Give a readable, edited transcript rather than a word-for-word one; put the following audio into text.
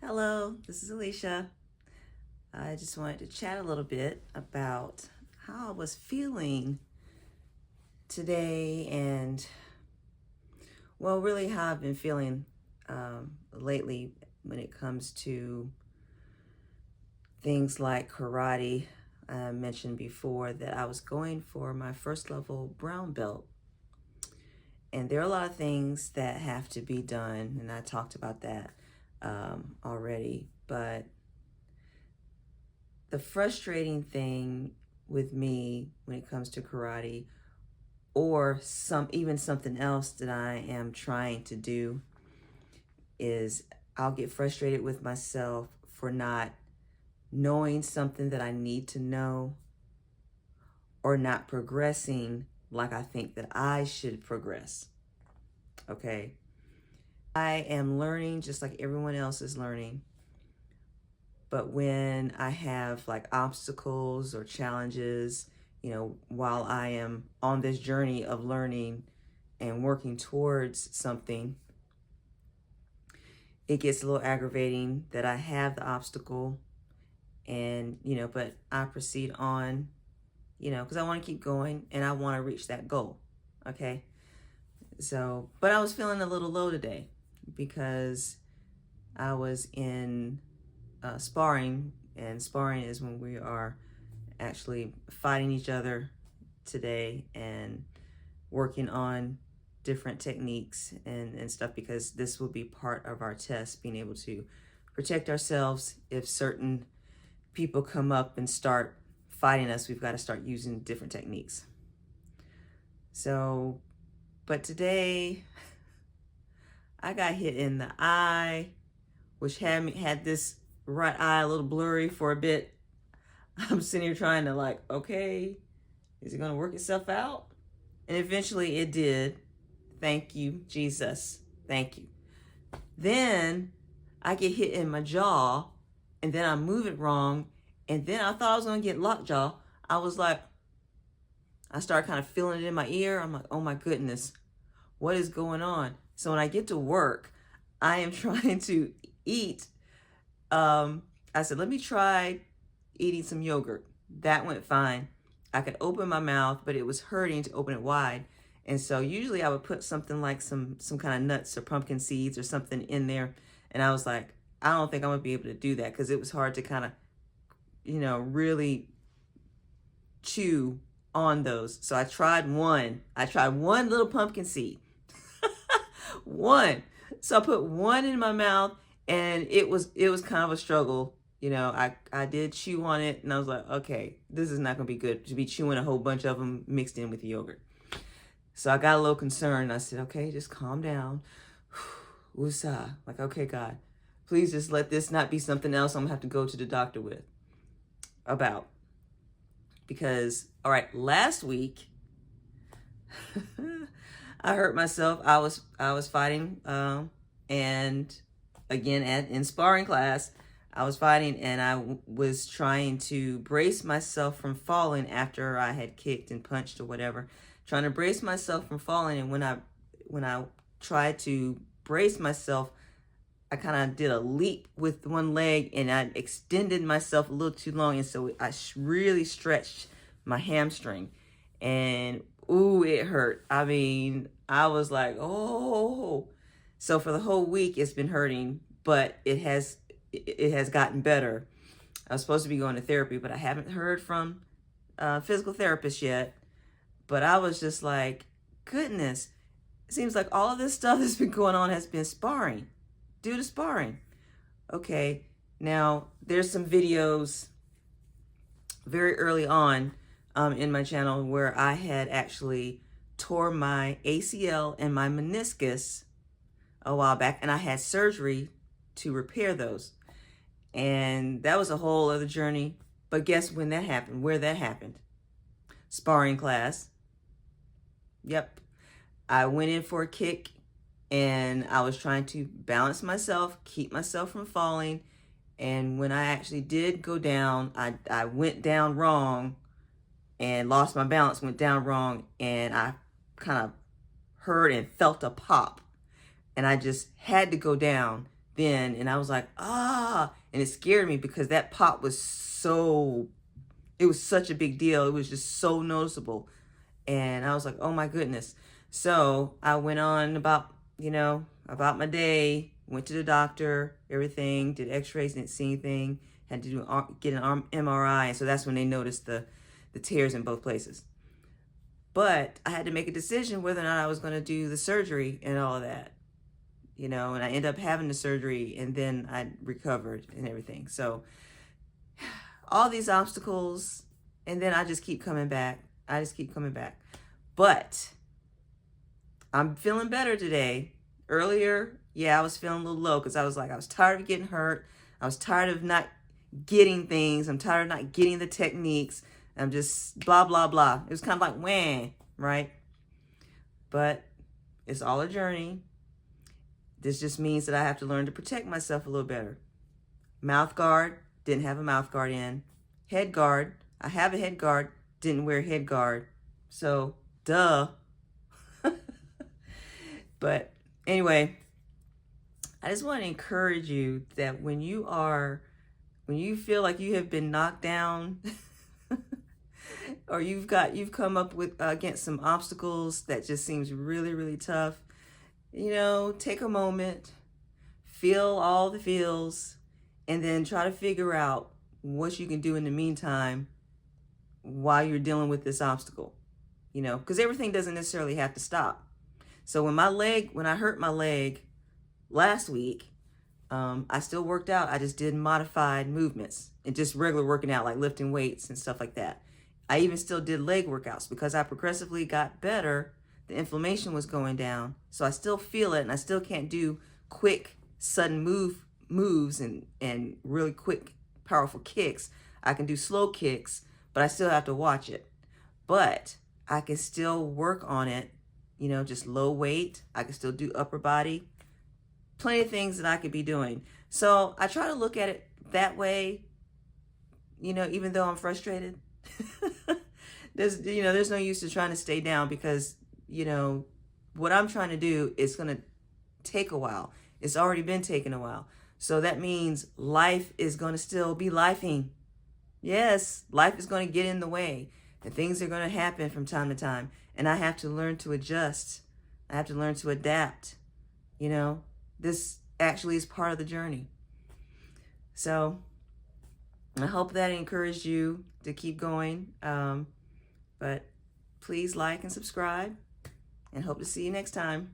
Hello, this is Alicia. I just wanted to chat a little bit about how I was feeling today and, well, really how I've been feeling lately when it comes to things like karate. I mentioned before that I was going for my first level brown belt. And there are a lot of things that have to be done, and I talked about that already. But the frustrating thing with me when it comes to karate or even something else that I am trying to do is I'll get frustrated with myself for not knowing something that I need to know or not progressing like I think that I should progress. Okay. I am learning just like everyone else is learning. But when I have like obstacles or challenges, while I am on this journey of learning and working towards something, it gets a little aggravating that I have the obstacle and, but I proceed on, because I want to keep going and I want to reach that goal. Okay. So, but I was feeling a little low today because I was in sparring, and sparring is when we are actually fighting each other today and working on different techniques and stuff, because this will be part of our test, being able to protect ourselves. If certain people come up and start fighting us, we've got to start using different techniques. So, but today I got hit in the eye, which had this right eye a little blurry for a bit. I'm sitting here trying to okay, is it going to work itself out? And eventually it did. Thank you, Jesus. Thank you. Then I get hit in my jaw, and then I move it wrong, and then I thought I was going to get lockjaw. I started kind of feeling it in my ear. I'm like, oh my goodness, what is going on? So when I get to work, I am trying to eat. I said, let me try eating some yogurt. That went fine. I could open my mouth, but it was hurting to open it wide. And so usually I would put something like some kind of nuts or pumpkin seeds or something in there. And I was like, I don't think I'm going to be able to do that, because it was hard to kind of, really chew on those. So I tried one little pumpkin seed. One. So I put one in my mouth, and it was kind of a struggle. I did chew on it, and I was like, okay, this is not going to be good to be chewing a whole bunch of them mixed in with yogurt. So I got a little concerned. I said, okay, just calm down. Woosah. Like, okay, God, please just let this not be something else I'm going to have to go to the doctor about. Because, all right, last week, I hurt myself. I was fighting, and again in sparring class, I was fighting, and I was trying to brace myself from falling after I had kicked and punched or whatever, trying to brace myself from falling. And when I tried to brace myself, I kind of did a leap with one leg, and I extended myself a little too long, and so I really stretched my hamstring, and ooh, it hurt. I mean, I was like, oh. So for the whole week, it's been hurting, but it has gotten better. I was supposed to be going to therapy, but I haven't heard from a physical therapist yet. But I was just like, goodness, it seems like all of this stuff that's been going on has been sparring, due to sparring. Okay, now there's some videos very early on in my channel where I had actually tore my ACL and my meniscus a while back, and I had surgery to repair those. And that was a whole other journey. But guess when that happened, where that happened? Sparring class. Yep. I went in for a kick, and I was trying to balance myself, keep myself from falling. And when I actually did go down, I went down wrong and lost my balance, went down wrong, and I kind of heard and felt a pop. And I just had to go down then, and I was like, ah, and it scared me because that pop was it was such a big deal. It was just so noticeable. And I was like, oh my goodness. So I went on about my day, went to the doctor, everything, did x-rays, didn't see anything, had to get an MRI. So that's when they noticed the tears in both places. But I had to make a decision whether or not I was going to do the surgery and all of that, and I ended up having the surgery, and then I recovered and everything. So all these obstacles, and then I just keep coming back. But I'm feeling better today. Earlier, yeah, I was feeling a little low because I was tired of getting hurt. I was tired of not getting things. I'm tired of not getting the techniques. I'm just blah, blah, blah. It was kind of like, wham, right? But it's all a journey. This just means that I have to learn to protect myself a little better. Mouth guard, didn't have a mouth guard in. Head guard, I have a head guard, didn't wear a head guard. So, duh. But anyway, I just want to encourage you that when you feel like you have been knocked down or you've come up with against some obstacles that just seems really, really tough, take a moment, feel all the feels, and then try to figure out what you can do in the meantime while you're dealing with this obstacle, because everything doesn't necessarily have to stop. So when I hurt my leg last week, I still worked out. I just did modified movements and just regular working out, like lifting weights and stuff like that. I even still did leg workouts because I progressively got better. The inflammation was going down. So I still feel it, and I still can't do quick, sudden moves and really quick, powerful kicks. I can do slow kicks, but I still have to watch it. But I can still work on it, just low weight. I can still do upper body. Plenty of things that I could be doing. So I try to look at it that way, even though I'm frustrated. There's no use to trying to stay down because, what I'm trying to do is going to take a while. It's already been taking a while. So that means life is going to still be lifing. Yes, life is going to get in the way. And things are going to happen from time to time. And I have to learn to adjust. I have to learn to adapt. This actually is part of the journey. So I hope that encouraged you to keep going. But please like and subscribe, and hope to see you next time.